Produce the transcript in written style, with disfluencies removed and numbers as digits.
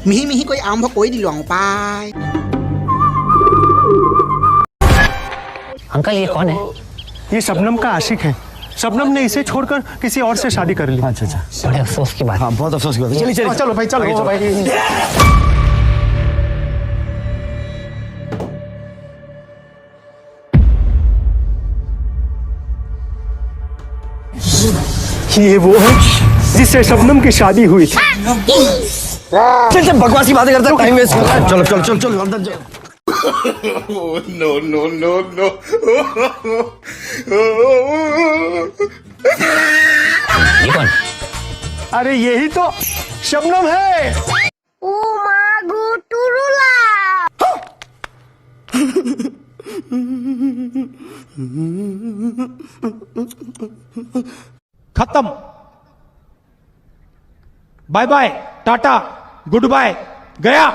মিহি মিহিকৈ আৰম্ভ কৰি দিলোঁ আৰু পাই। अंकल ये कौन है? ये शबनम का आशिक है। शबनम ने इसे छोड़कर किसी और से शादी कर ली। अच्छा अच्छा, बड़े अफसोस की बात। हाँ बहुत अफसोस की बात है। चलिए चलिए चलो भाई चलो भाई। ये वो है जिससे शबनम की शादी हुई थी। चल चल बकवासी बातें करता है, टाइम वेस्ट कर रहा है। चलो चलो चलो चलो अंदर चलो। ये कौन? अरे यही तो शबनम है। ও মা গো টুরুলা खत्म। Bye bye, tata, goodbye, गया।